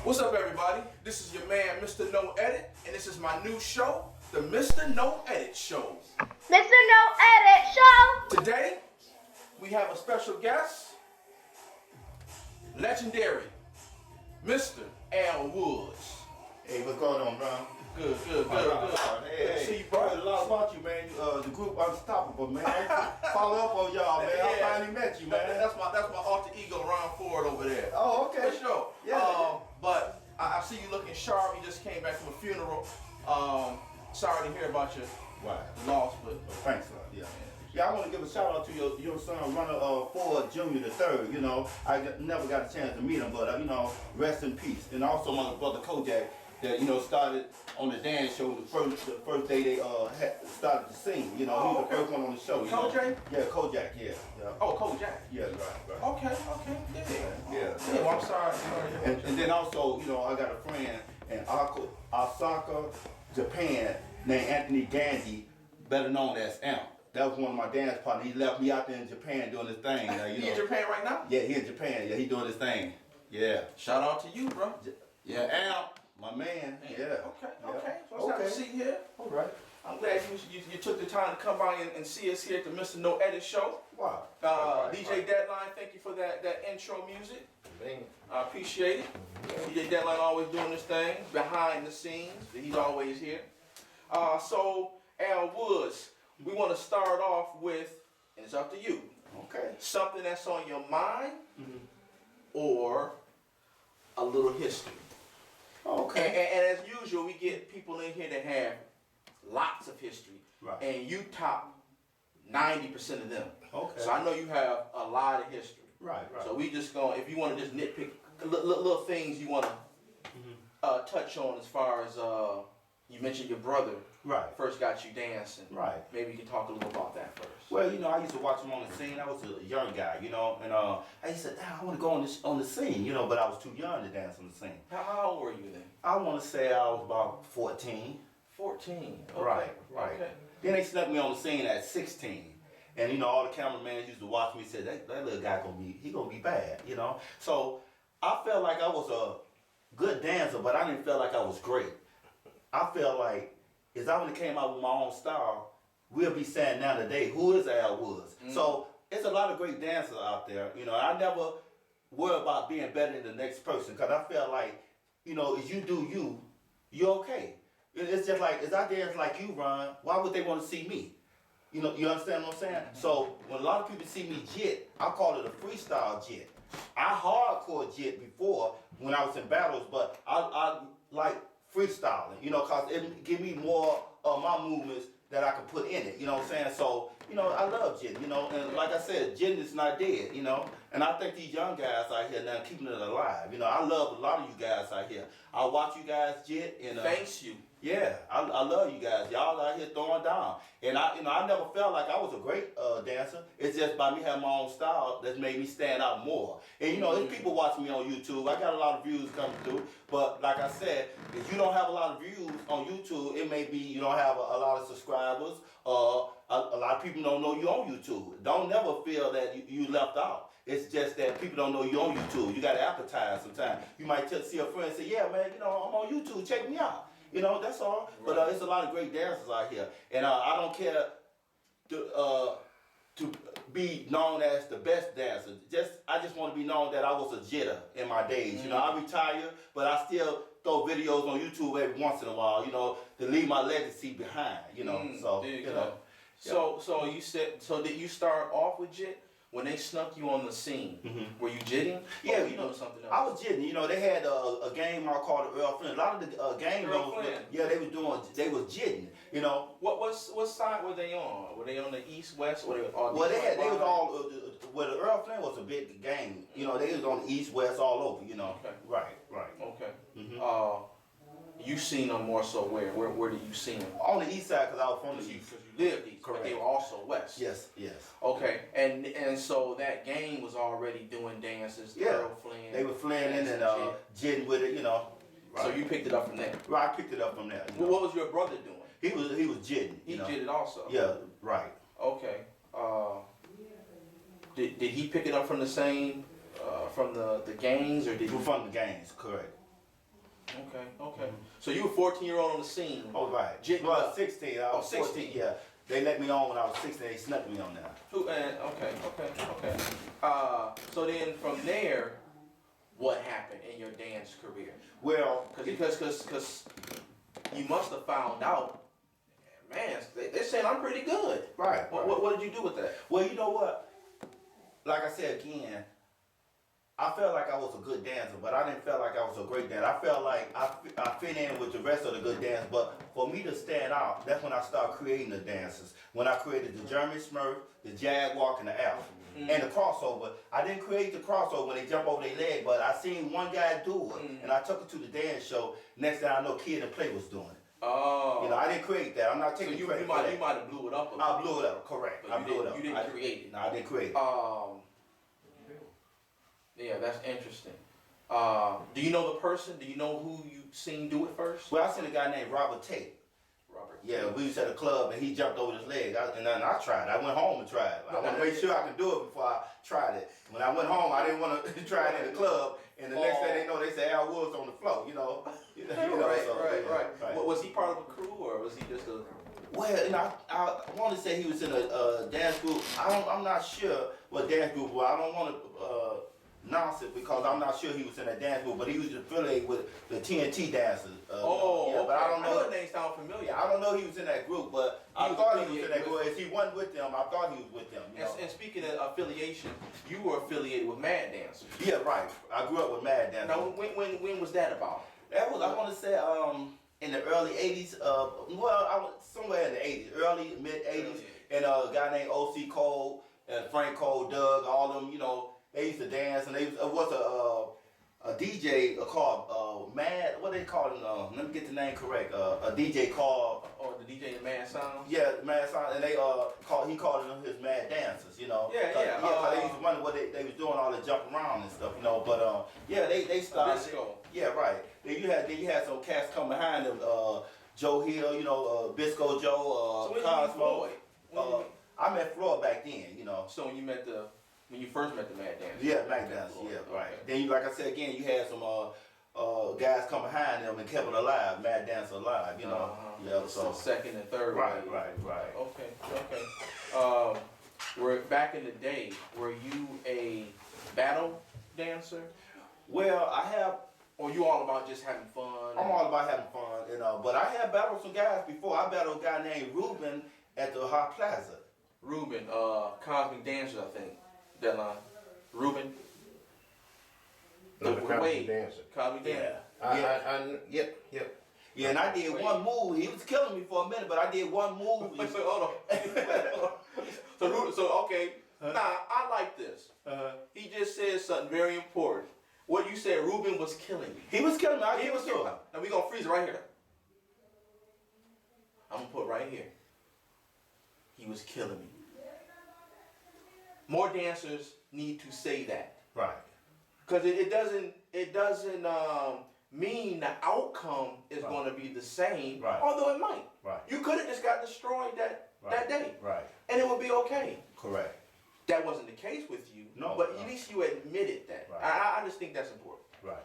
What's up, everybody? This is your man, Mr. No Edit, and this is my new show, the Mr. No Edit Show. Mr. No Edit Show! Today, we have a special guest, legendary, Mr. Al Woods. Hey, what's going on, bro? Good. Hey, Good to see you, bro. I heard a lot about you, man. The group Unstoppable, man. Follow up on y'all, man. Yeah. I finally met you, man. That's my alter ego, Ron Ford, over there. Oh, okay. For sure. Yeah. But I see you looking sharp. You just came back from a funeral. Sorry to hear about your loss, but Thanks, sir. Yeah. Yeah, I want to give a shout out to your son, runner Ford Jr. the third. You know, never got a chance to meet him, but rest in peace. And also my brother Kojak, that started on the dance show the first day they started to sing. You know, he was the first one on the show. Kojak? Yeah, Kojak. Yeah. Oh, Kojak. Yeah, right. Okay. Yeah. Well, I'm sorry. And then also, I got a friend in Osaka, Japan, named Anthony Gandhi, better known as Amp. That was one of my dance partners. He left me out there in Japan doing his thing. He in Japan right now? Yeah, he in Japan. Yeah, he doing his thing. Yeah. Shout out to you, bro. Yeah, Amp, my man. Yeah. Okay. So let's have a seat here. All right. I'm glad you took the time to come by and see us here at the Mr. No Edit Show. Wow. DJ Deadline, thank you for that intro music. I appreciate it. DJ Deadline always doing this thing behind the scenes. He's always here. So, Al Woods, we want to start off with, and it's up to you. Okay. Something that's on your mind or a little history. Okay. And as usual, we get people in here that have lots of history. Right. And you top 90% of them. Okay. So I know you have a lot of history. Right. So we just going, if you want to just nitpick little things you want to touch on as far as, you mentioned your brother first got you dancing. Right. Maybe you can talk a little about that first. Well, I used to watch him on the scene. I was a young guy, and I used to say, I want to go on the scene, but I was too young to dance on the scene. How old were you then? I want to say I was about 14. 14. Okay. Right. Okay. Then they snuck me on the scene at 16. And all the cameramen used to watch me and said, that little guy gonna be bad, So I felt like I was a good dancer, but I didn't feel like I was great. I felt like if I would have came out with my own style, we'll be saying now today, who is Al Woods? So it's a lot of great dancers out there. I never worry about being better than the next person, because I feel like, if you do you, you're okay. It's just like, as I dance like you, Ron, why would they want to see me? You understand what I'm saying? So when a lot of people see me jit, I call it a freestyle jit. I hardcore jit before when I was in battles, but I like freestyling, because it give me more of my movements that I can put in it, you know what I'm saying? So, I love jitting, and like I said, jitting is not dead, and I think these young guys out here now keeping it alive. I love a lot of you guys out here. I watch you guys jit, and Thanks you. yeah, I love you guys. Y'all out here throwing down. And I never felt like I was a great dancer. It's just by me having my own style that's made me stand out more. And there's people watching me on YouTube. I got a lot of views coming through. But like I said, if you don't have a lot of views on YouTube, it may be you don't have a lot of subscribers. A lot of people don't know you on YouTube. Don't never feel that you left out. It's just that people don't know you on YouTube. You got to advertise sometimes. You might see a friend and say, yeah, man, I'm on YouTube. Check me out. That's all. Right. But it's a lot of great dancers out here. And I don't care to be known as the best dancer. I just want to be known that I was a jitter in my days. I retired, but I still throw videos on YouTube every once in a while, to leave my legacy behind, So, So you said, did you start off with jit? When they snuck you on the scene, were you jitting? Yeah, or you doing something else? I was jitting. They had a game I called Earl Flynn. A lot of the game they was jitting. What side were they on? Were they on the east, west, or they was all. Well, the Earl Flynn was a big game. They was on the east, west, all over. Okay. Right. Okay. You seen them more so where? Where did you see them? On the east side, because I was from the east. Because you lived east, correct. But they were also west. Yes. Okay, and so that game was already doing dances. Yeah. Earl Flynn. They were flanning and jitting with it, Right. So you picked it up from there. Right, I picked it up from there. Well, what was your brother doing? He was jitting. He jitted also. Yeah, right. Okay. Did he pick it up from the same from the gangs, or did he? From the gangs, correct. Okay. So you were 14-year-old on the scene. Oh, right. Jitting Well, up. 16. I was 16. 14, yeah. They let me on when I was 16. They snuck me on there. Okay. So then from there, what happened in your dance career? Well, Because you must have found out, man, they're saying I'm pretty good. right. What did you do with that? Well, you know what? Like I said again, I felt like I was a good dancer, but I didn't feel like I was a great dancer. I felt like I fit in with the rest of the good dancers, but for me to stand out, that's when I started creating the dances. When I created the German Smurf, the Jaguar, and the Alf. And the crossover. I didn't create the crossover when they jump over their leg, but I seen one guy do it, and I took it to the dance show. Next thing I know, Kid and Play was doing it. Oh. You know, I didn't create that. I'm not taking you credit might for that. have blew it up a I bit. blew it up, correct. But I blew it up. You didn't create it. No, I didn't create it. Yeah, that's interesting. Do you know the person? Do you know who you seen do it first? Well, I seen a guy named Robert Tate. Robert. Yeah, we was at a club and he jumped over his leg. And then I tried. I went home and tried. I want to make sure I can do it before I tried it. When I went home, I didn't want to try it in the club. And the next thing they know, they say Al Woods on the floor. You know. Right. Was he part of a crew or was he just a? Well, you know, I want to say he was in a dance group. I'm not sure what dance group was. I don't want to announce it because I'm not sure he was in a dance group, but he was affiliated with the TNT dancers. Yeah, okay. But I don't know. The name sound familiar. Yeah, I don't know he was in that group, but I thought he was in that group. If he wasn't with them, I thought he was with them. You know? And speaking of affiliation, you were affiliated with Mad Dancers. Yeah, right. I grew up with Mad Dancers. Now, when was that about? That was, I want to say, in the early 80s. Well, I was somewhere in the 80s, early, mid 80s. And a guy named O.C. Cole and Frank Cole, Doug, all of them, you know, they used to dance. And they was a DJ called Mad, what they call him? Let me get the name correct. A DJ called. Or the DJ in Mad Sounds? Yeah, Mad Sounds. And he called them his Mad Dancers, you know. Yeah. They used to wonder what they was doing all the jump around and stuff, you know. But yeah, they started. Disco. Yeah, right. Then you had some cats come behind them. Joe Hill, you know, Bisco Joe, So when Cosmo. you met Floyd? I met Floyd back then, you know. So when you first met the Mad Dancers? Yeah, Mad Dancers. Yeah, right. Okay. Then, like I said again, you had some guys come behind them and kept it alive, Mad Dancer alive, you know. Yeah, so second and third. Right. Okay. Were back in the day, were you a battle dancer? Well, I have. Or you all about just having fun? I'm all about having fun, you know. But I have battled some guys before. I battled a guy named Ruben at the Hot Plaza. Ruben, Cosmic Dancer, I think. That line. Ruben. No, the Cosmic Dancer. Cosmic Dancer. Yep. Yeah, and I did one move. He was killing me for a minute, but I did one move. So hold on. So okay. Nah, I like this. He just said something very important. What you said, Ruben was killing you. He was killing me. He was killing me. Now we gonna freeze it right here. I'm gonna put right here. He was killing me. More dancers need to say that. Right. Because it doesn't mean the outcome is going to be the same. Right. Although it might. Right. You could have just got destroyed that day. Right. And it would be okay. Correct. That wasn't the case with you. No. But at least you admitted that. Right. I just think that's important. Right.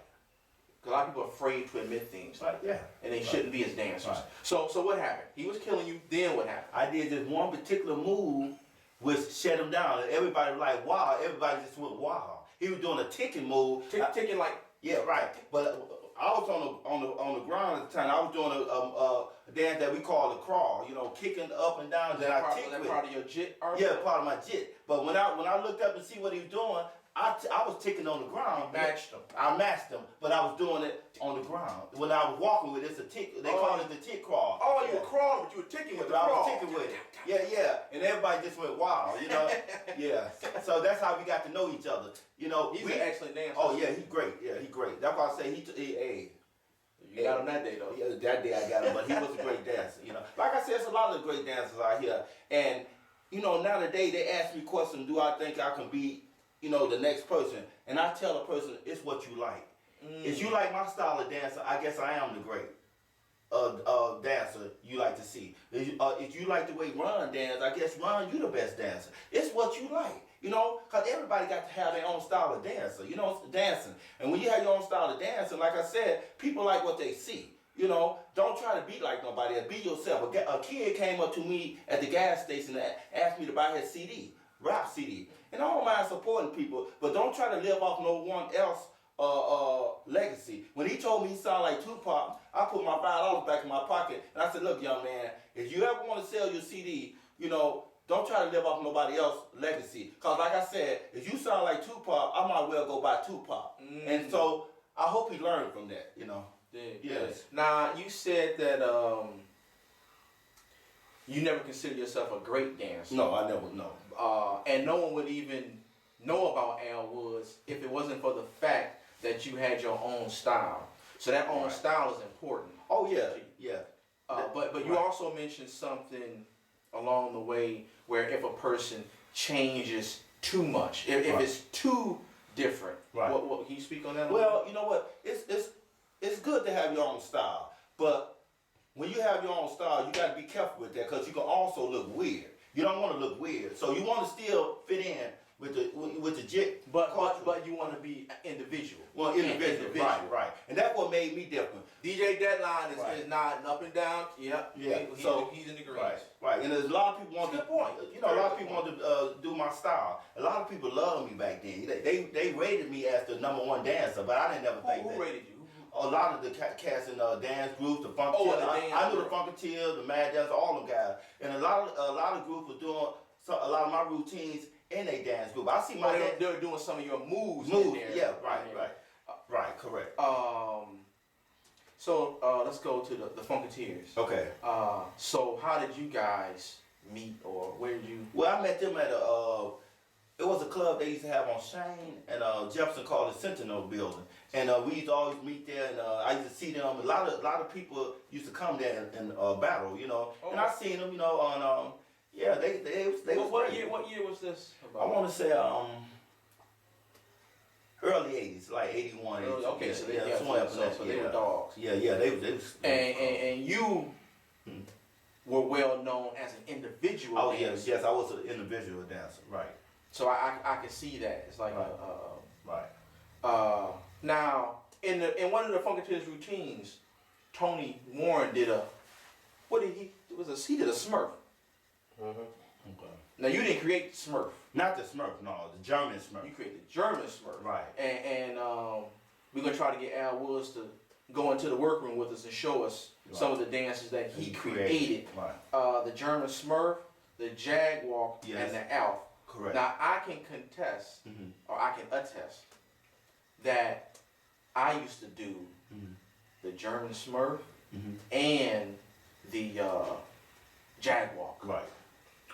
Because a lot of people are afraid to admit things. Right. Yeah. And they shouldn't be as dancers. Right. So what happened? He was killing you. Then what happened? I did this one particular move which shut him down. And everybody was like, wow. Everybody just went, wow. He was doing a ticking move. Ticking like. Yeah, right. But I was on the ground at the time. I was doing a dance that we call the crawl. You know, kicking up and down. Then I tick with part of your jit? Yeah, part of my jit. But when I looked up and see what he was doing, I was ticking on the ground. You matched him. I matched him, but I was doing it on the ground. When I was walking with it, it's a tick. They call it the tick crawl. Oh, you were crawling, but you were ticking with the I crawl. was ticking with it. Yeah. And everybody just went wild, you know. Yeah. So that's how we got to know each other. You know. He's an excellent dancer. Oh yeah, he's great. Yeah, he's great. That's why I say hey. You got him that day though. Yeah, that day I got him, but he was a great dancer. You know, like I said, there's a lot of great dancers out here, and you know, nowadays they ask me questions: do I think I can be, you know, the next person? And I tell a person, it's what you like. If you like my style of dancer, I guess I am the great dancer you like to see. If you like the way Ron dance, I guess Ron, you the best dancer. It's what you like. You know, because everybody got to have their own style of dancing, you know, dancing. And when you have your own style of dancing, like I said, people like what they see. You know, don't try to be like nobody else. Be yourself. A kid came up to me at the gas station and asked me to buy his CD, rap CD. And I don't mind supporting people, but don't try to live off no one else legacy. When he told me he sounded like Tupac, I put my $5 back in my pocket and I said, look, young man, if you ever want to sell your CD, you know, don't try to live off nobody else's legacy. Because like I said, if you sound like Tupac, I might well go buy Tupac. And so I hope he learned from that, you know. Yes. Now, you said that you never consider yourself a great dancer. No, I never, no. And no one would even know about Al Woods if it wasn't for the fact that you had your own style. So that own style is important. Oh, yeah, yeah. But you also mentioned something along the way where if a person changes too much, if it's too different, what can you speak on that? Well, you know what? It's good to have your own style, but when you have your own style, you got to be careful with that because you can also look weird. You don't want to look weird, so you want to still fit in with the jet. But you want to be individual. Well, individual, right. And that's what made me different. DJ Deadline is nodding up and down. Yep. Yeah. He's in the green. Right. And there's a lot of people want Good point. You know, a lot of people want to do my style. A lot of people loved me back then. They rated me as the #1 dancer, but I didn't never think that. Who rated you? A lot of the cats in dance groups, the Funketeers. I knew the Funketeers, the Mad Dancers, all them guys. And a lot of groups were doing a lot of my routines in a dance group. I see my they were doing some of your moves. Yeah, right, correct. So let's go to the Funketeers. Okay. So how did you guys meet, or where did you? Well, I met them at it was a club they used to have on Shane and Jefferson called the Sentinel Building, and we used to always meet there, and I used to see them. A lot of people used to come there and battle, you know. Oh. And I seen them, you know, on they What year was this about? I want to say early 80s, like 81, 82. Okay, so they were dogs. Yeah, they was. And you were well known as an individual dancer. Yes, I was an individual dancer, right. So I can see that. It's like right. Now in one of the Funketeers routines, Tony Warren did he did a Smurf. Mm-hmm. Okay. Now you didn't create Smurf. Not the Smurf, no, the German Smurf. You created the German Smurf. Right. And we're gonna try to get Al Woods to go into the workroom with us and show us some of the dances that he created. Right. The German Smurf, the Jaguar, and the Elf. Correct. Now I can contest, or I can attest, that I used to do the German Smurf and the Jaguar. Right.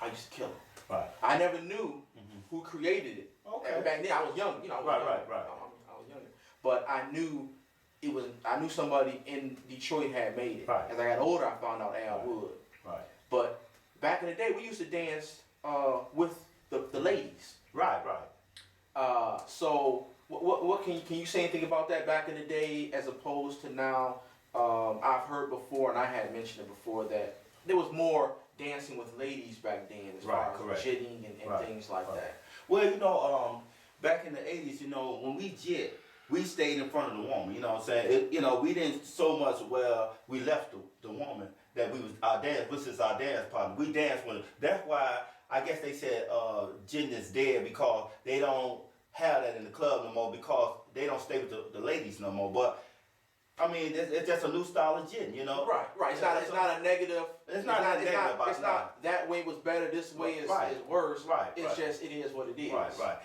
I used to kill it. Right. I never knew who created it. Okay. Back then I was young, you know. Right. I was younger, but I knew somebody in Detroit had made it. Right. As I got older, I found out Al Wood. Right. But back in the day, we used to dance with the ladies. Right. So what can you say anything about that back in the day as opposed to now? I've heard before, and I had mentioned it before, that there was more dancing with ladies back then as far as jitting and things like that. Well, you know, back in the 80s, you know, when we jit, we stayed in front of the woman, you know what I'm saying? You know, we didn't so much we left the woman that we was our dance, which is our dance partner. We danced with her. That's why I guess they said jitting is dead, because they don't have that in the club no more, because they don't stay with the ladies no more. But I mean, it's just a new style of jitting, you know. Right. It's not a negative. It's not negative. It's not that way was better. This way is worse. Right. It's just it is what it is. Right.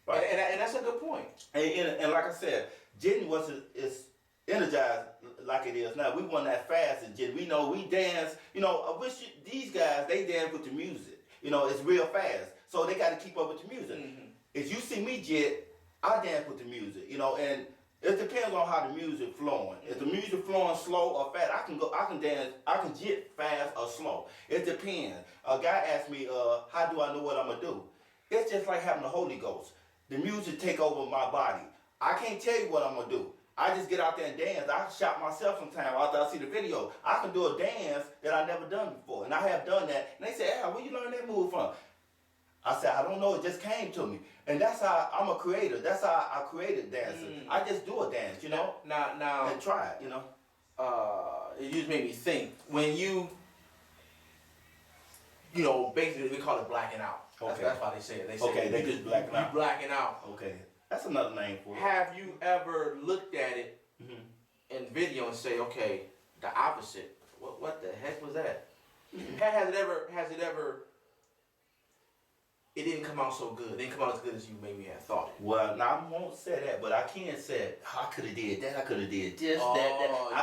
And that's a good point. And like I said, jitting is energized like it is now. We weren't that fast in jitting. We know we dance. You know, I wish these guys, they dance with the music. You know, it's real fast, so they got to keep up with the music. If you see me jit, I dance with the music. You know, and it depends on how the music flowing. If the music flowing slow or fast, I can dance, I can jit fast or slow. It depends. A guy asked me, how do I know what I'm gonna do? It's just like having the Holy Ghost. The music take over my body. I can't tell you what I'm gonna do. I just get out there and dance. I shot myself sometimes after I see the video. I can do a dance that I never done before, and I have done that. And they say, Al, where you learn that move from? I said, I don't know, it just came to me. And that's how I'm a creator. That's how I created dancing. I just do a dance, you know? Now, And try it, you know? it just made me think. When you know, basically we call it blacking out. Okay. That's why they say it. They say Okay, they just blacking out. You blacking out. Okay. That's another name for it. Have you ever looked at it Mhm. in video and say, okay, the opposite? What the heck was that? Has it ever? It didn't come out so good. It didn't come out as good as you maybe had thought. Well, now I won't say that, but I can say I could have did that. I could have did this, that.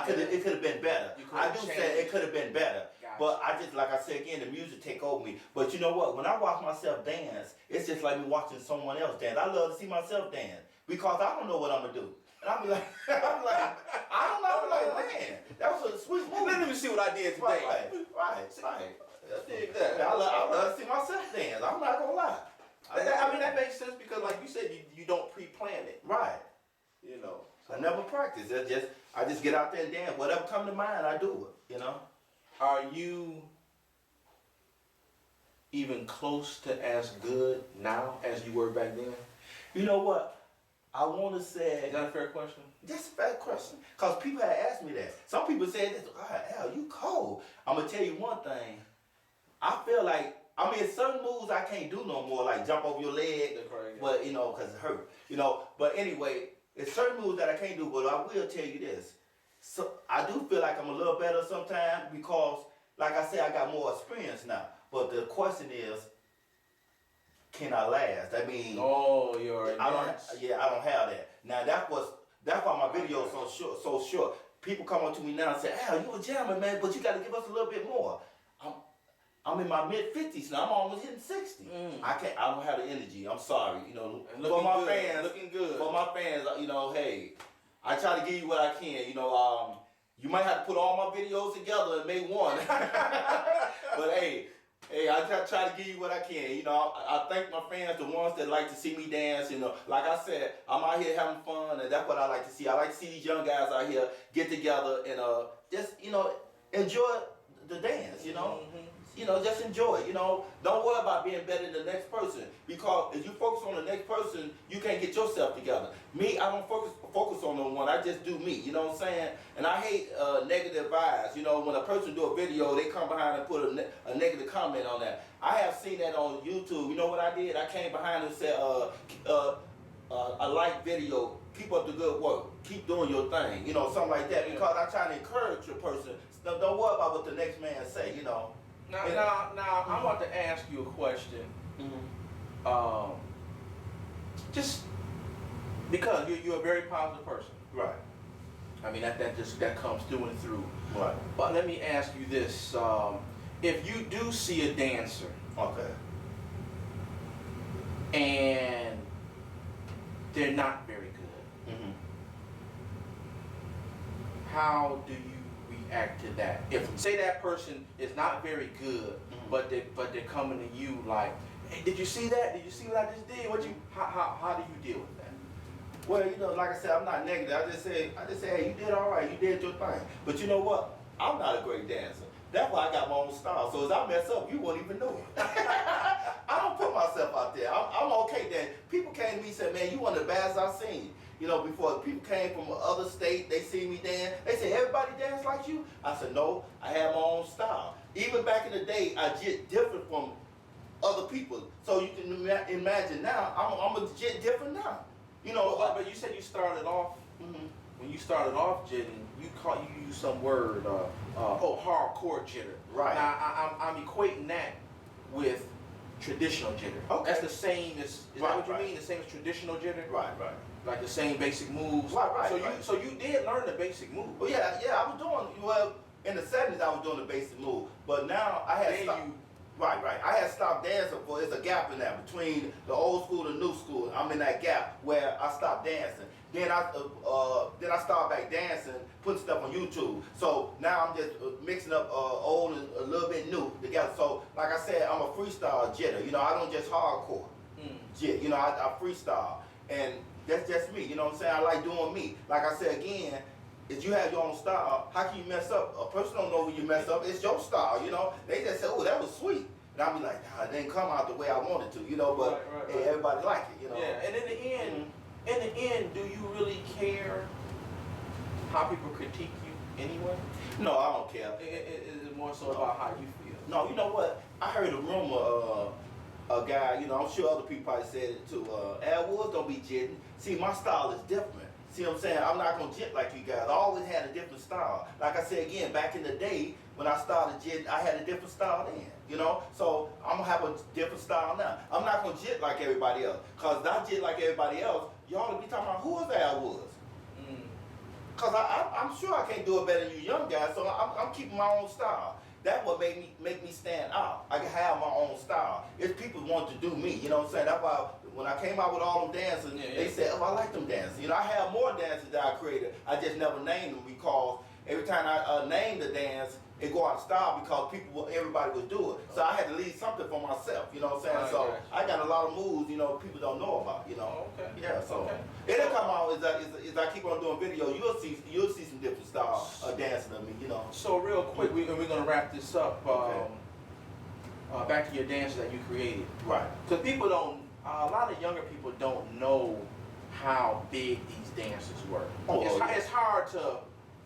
It could have been better. I do say it could have been better. Gotcha. But I just, like I said again, the music take over me. But you know what? When I watch myself dance, it's just like me watching someone else dance. I love to see myself dance because I don't know what I'm gonna do. And I don't know. I'm like, man, that was a sweet movie. Let me see what I did today. Right. Dig that. I love to see myself dance. I'm not gonna lie. I mean, that makes sense because, like you said, you don't pre-plan it. Right. You know. I never practice. I just get out there and dance. Whatever come to mind, I do it. You know. Are you even close to as good now as you were back then? You know what? I want to say. Is that a fair question? That's a fair question. Because people have asked me that. Some people say this, Al, you cold. I'm going to tell you one thing. I feel like, certain moves I can't do no more, like jump over your leg, but, you know, because it hurt. You know, but anyway, it's certain moves that I can't do, but I will tell you this. So I do feel like I'm a little better sometimes because, like I said, I got more experience now. But the question is, can I last? I mean, your endurance. I don't have that. Now that's why my videos so short. People come up to me now and say, Al, you a jammer, man, but you got to give us a little bit more. I'm in my mid-50s now. I'm almost hitting 60. I don't have the energy. I'm sorry. You know, for my fans, looking good. For my fans, you know, hey, I try to give you what I can. You know, you might have to put all my videos together and make one. But hey, I try to give you what I can. You know, I thank my fans, the ones that like to see me dance. You know, like I said, I'm out here having fun, and that's what I like to see. I like to see these young guys out here get together and just, you know, enjoy the dance. You know. You know, just enjoy it. You know, don't worry about being better than the next person because if you focus on the next person, you can't get yourself together. Me, I don't focus on no one. I just do me. You know what I'm saying? And I hate negative vibes. You know, when a person do a video, they come behind and put a negative comment on that. I have seen that on YouTube. You know what I did? I came behind and said, I like video. Keep up the good work. Keep doing your thing. You know, something like that. Because I try to encourage a person. Don't worry about what the next man say. You know. Now, I want to ask you a question. Just because you're a very positive person. Right. I mean, that comes through and through. Right. But let me ask you this. If you do see a dancer. Okay. And they're not very good. How do you react to that? If say that person is not very good, but they're coming to you like, hey, did you see that? Did you see what I just did? How do you deal with that? Well, you know, like I said, I'm not negative. I just say, hey, you did all right. You did your thing. But you know what? I'm not a great dancer. That's why I got my own style. So as I mess up, you won't even know it. I don't put myself out there. I'm okay then. People came to me and said, man, you one of the best I've seen. You know, before people came from other state, they see me dance. They say, everybody dance like you? I said, no, I have my own style. Even back in the day, I get different from other people. So you can imagine now, I'm a jet different now. You know, but you said you started off, when you started off jitting, you used some word, hardcore jitter. Right. Now, I'm equating that with traditional jitter. Okay. That's the same as, is that what you mean? The same as traditional jitter? Right. Like the same basic moves. Right. So you did learn the basic moves. Well, yeah, I was doing, well, in the 70s I was doing the basic move, but now I had stopped. Right. I had stopped dancing for, there's a gap in that between the old school and the new school. I'm in that gap where I stopped dancing. Then I started back dancing, putting stuff on YouTube. So now I'm just mixing up old and a little bit new together. So like I said, I'm a freestyle jitter. You know, I don't just hardcore jit. You know, I freestyle. And that's just me. You know what I'm saying? I like doing me. Like I said again, if you have your own style, how can you mess up? A person don't know when you mess up. It's your style, you know? They just say, oh, that was sweet. and I'll be like, nah, it didn't come out the way I wanted to, you know, but hey, everybody like it, you know. Yeah, and in the end, do you really care how people critique you anyway? No, I don't care. It's more so about how you feel. No, you know what? I heard a rumor, a guy, you know, I'm sure other people probably said it too. Al Woods don't be jitting. See, my style is different. See what I'm saying? I'm not gonna jit like you guys. I always had a different style. Like I said again, back in the day when I started jitting, I had a different style then. You know, so I'm gonna have a different style now. I'm not gonna jit like everybody else. Cause if I jit like everybody else, y'all will be talking about who is Al Woods. Cause I'm sure I can't do it better than you young guys. So I'm keeping my own style. That's what make me stand out. I can have my own style. If people want to do me, you know what I'm saying? That's why when I came out with all them dances, they said, oh, I like them dances. You know, I have more dances that I created. I just never named them because every time I named the dance, it go out of style because everybody would do it. So I had to leave something for myself, you know what I'm saying? So I got a lot of moves, you know, people don't know about, you know. Okay. Yeah, so it'll come out as I keep on doing video. You'll see some different styles of dancing of me, you know. So real quick, we're gonna wrap this up. Back to your dances that you created. Right. Because people don't, a lot of younger people don't know how big these dances were. It's hard to.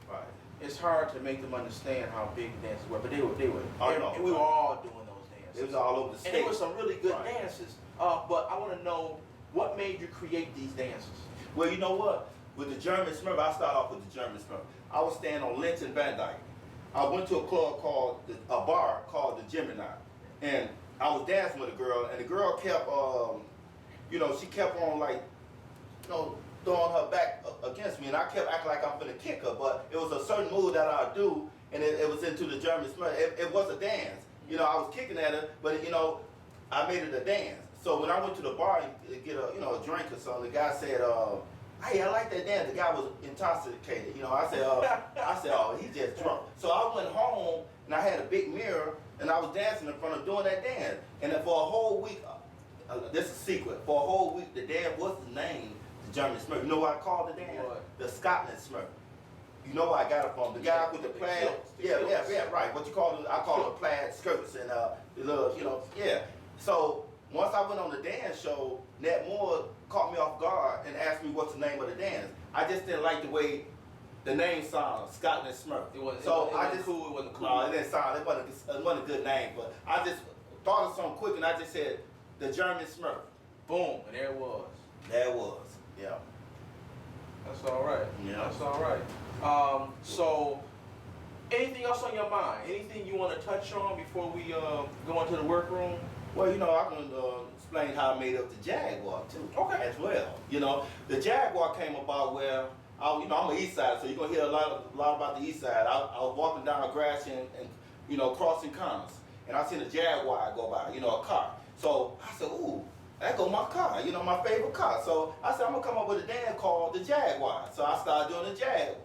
Right. It's hard to make them understand how big the dances were, but they were. Oh, we were all doing those dances. It was all over the state. And there were some really good dances. But I want to know what made you create these dances. Well, you know what? With the German Smurf, I started off with the German Smurf. I was staying on Lynch and Van Dyke. I went to a bar called the Gemini, and I was dancing with a girl, and the girl kept, she kept on like, throwing her back against me, and I kept acting like I'm gonna kick her, but it was a certain move that I'd do, and it was into the German Smurf. It was a dance. You know, I was kicking at her, but I made it a dance. So when I went to the bar to get a drink or something, the guy said, hey, I like that dance. The guy was intoxicated. You know, I said, oh, he's just drunk. So I went home and I had a big mirror and I was dancing in front of doing that dance. And then for a whole week, this is a secret. For a whole week, the dance was named the German Smurf. You know what I called the dance? What? The Scotland Smurf. You know where I got it from? The guy with the plaid. Yeah, right. What you call it? I call it plaid skirts and the little, yeah. So once I went on the dance show, Nat Moore caught me off guard and asked me what's the name of the dance. I just didn't like the way the name sounded, Scotland Smurf. It wasn't cool. No, it didn't sound. It wasn't a good name. But I just thought of something quick and I just said the German Smurf. Boom, and there it was. There it was. Yeah. That's all right. Yeah. That's all right. So, anything else on your mind? Anything you want to touch on before we go into the workroom? Well, I can explain how I made up the Jaguar too. Okay. As well. The Jaguar came about where I'm an East Side, so you're gonna hear a lot about the East Side. I was walking down Gratiot and crossing Connors, and I seen a Jaguar go by, a car. So I said, ooh, that go my car, my favorite car. So I said, I'm gonna come up with a dance called the Jaguar. So I started doing the Jaguar,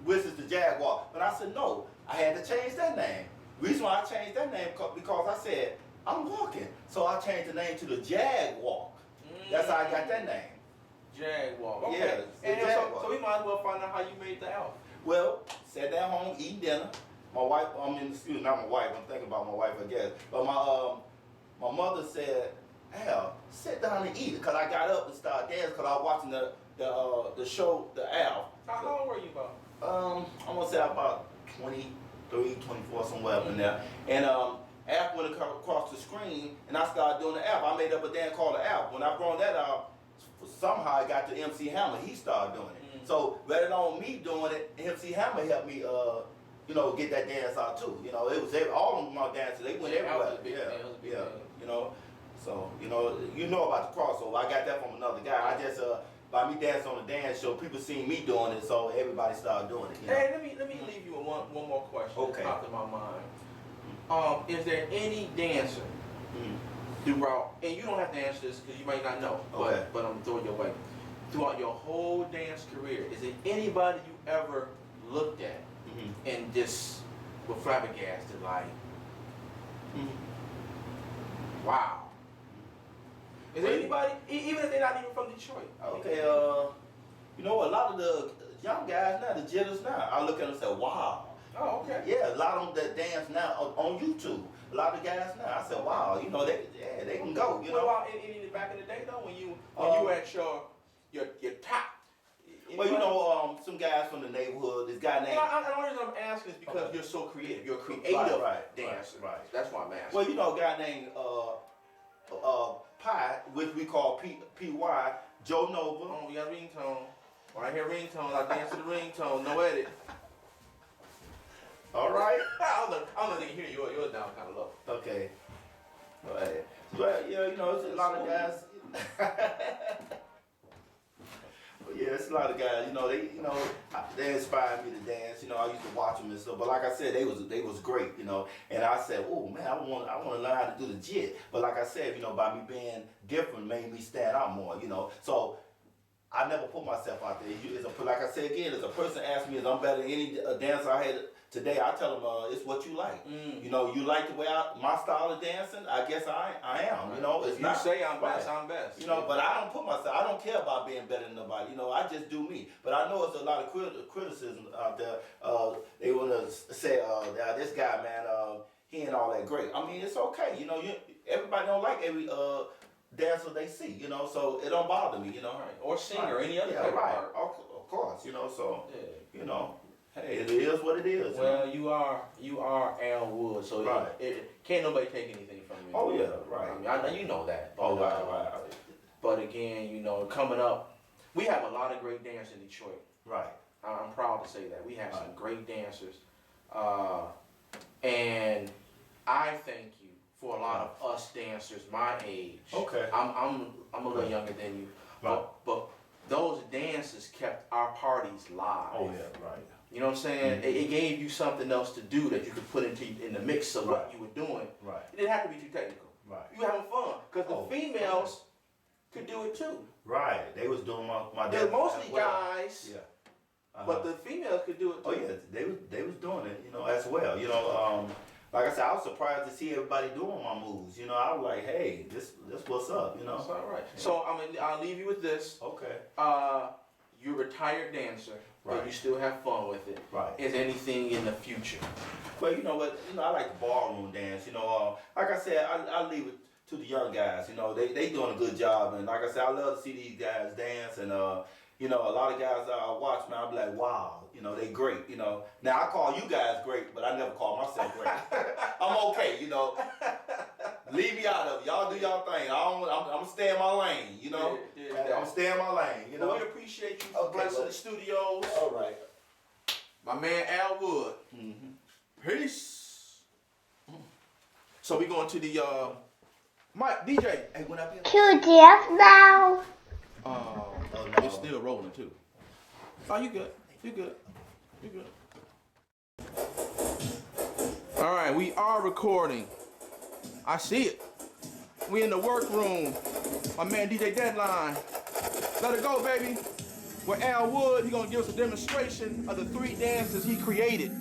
which is the Jaguar. But I said, no, I had to change that name. Reason why I changed that name because I said, I'm walking. So I changed the name to the Jaguar. That's how I got that name. Jaguar. Okay. Yeah, and Jaguar. So we might as well find out how you made the elf. Well, sat down home, eating dinner. My wife, not my wife, I'm thinking about my wife, I guess. But my mother said, Al, sit down and eat it. Because I got up and started dancing because I was watching the show, the Al. How old were you about? I'm going to say about 23, 24, somewhere up in there. And Alf went across the screen, and I started doing the Alf. I made up a dance called the Alf. When I brought that out, somehow I got to MC Hammer. He started doing it. So rather than on me doing it, MC Hammer helped me, get that dance out too. It was all of my dances. They went everywhere. So you know about the crossover. I got that from another guy. I just by me dancing on the dance show, people seen me doing it, so everybody started doing it. Hey, let me leave you with one more question. Okay. That popped in my mind. Is there any dancer throughout, and you don't have to answer this because you might not know, okay, but I'm throwing your way. Throughout your whole dance career, is there anybody you ever looked at and just were flabbergasted, like, wow? Is there anybody, even if they're not even from Detroit? Okay, a lot of the young guys now, the jitters now, I look at them and say, wow. Oh, okay. Yeah, a lot of them that dance now on YouTube. A lot of guys now. I said, wow, you know, they can go. You know. Well, in the back in the day though, when you were at your top. Well, you know, some guys from the neighborhood. This guy named. Well, the only reason I'm asking is because you're so creative. You're a creative dancer. Right. That's why I'm asking. Well, you know, a guy named Pi, which we call PY, Joe Nova. Oh, we got ringtone. When I hear ringtone, I dance to the ringtone. No edit. All right. I don't know if they can hear you. Yours down kind of low. Okay. All right. Well, yeah, you know, it's a lot of guys. But yeah, it's a lot of guys. You know, they inspired me to dance. You know, I used to watch them and stuff. But like I said, they was great. You know, and I said, oh man, I want to learn how to do the jit. But like I said, you know, by me being different made me stand out more. You know, so. I never put myself out there. Like I said again, as a person asks me if I'm better than any dancer I had today, I tell them it's what you like. You know, you like the way my style of dancing. I guess I am. Right. You know, it's you not. Say I'm right. best. I'm best. You know, but I don't put myself. I don't care about being better than nobody. You know, I just do me. But I know it's a lot of criticism out there. They want to say, this guy, man, he ain't all that great. I mean, it's okay. You know, everybody don't like every dancer they see, you know, so it don't bother me, you know. Right. Or singer, or any other type of art. Of course, you know, so, you know, hey, it is what it is. Well, you are Al Wood, so can't nobody take anything from you. Oh, yeah, right. I mean, I know you know that. But, right. But again, you know, coming up, we have a lot of great dancers in Detroit. Right. I'm proud to say that. We have some great dancers. And I thank you for a lot of us dancers my age. Okay. I'm a little younger than you. Right. But those dances kept our parties live. Oh yeah, right. You know what I'm saying? Mm-hmm. It gave you something else to do that you could put in the mix of what you were doing. Right. It didn't have to be too technical. Right. You were having fun. Because the females could do it too. Right. They was doing my They're mostly guys. Yeah. But the females could do it too. Oh yeah, they was doing it, you know, as well. You know, like I said, I was surprised to see everybody doing my moves. You know, I was like, hey, this what's up, you know. That's all right. So I'll leave you with this. Okay. You're a retired dancer, right. But you still have fun with it. Right. Is anything in the future? Well, you know what? You know, I like the ballroom dance. You know, like I said, I leave it to the young guys. You know, they doing a good job, and like I said, I love to see these guys dance. And you know, a lot of guys I watch, man, I be like, wow, you know, they great. You know, now I call you guys great, but I never call myself great. I'm okay, you know. Leave me out of it. Y'all do y'all thing. I'm gonna stay in my lane, you know. I'm stay in my lane, you know. Well, we appreciate you for blessing the studios. All right. My man Al Wood. Mm-hmm. Peace. So we going to the Mike DJ. Hey, what up here? To death now. No. It's still rolling too. Oh, you good? You good? You good? All right, we are recording. I see it. We in the workroom. My man DJ Deadline. Let it go, baby. With Al Wood, he gonna give us a demonstration of the 3 dances he created.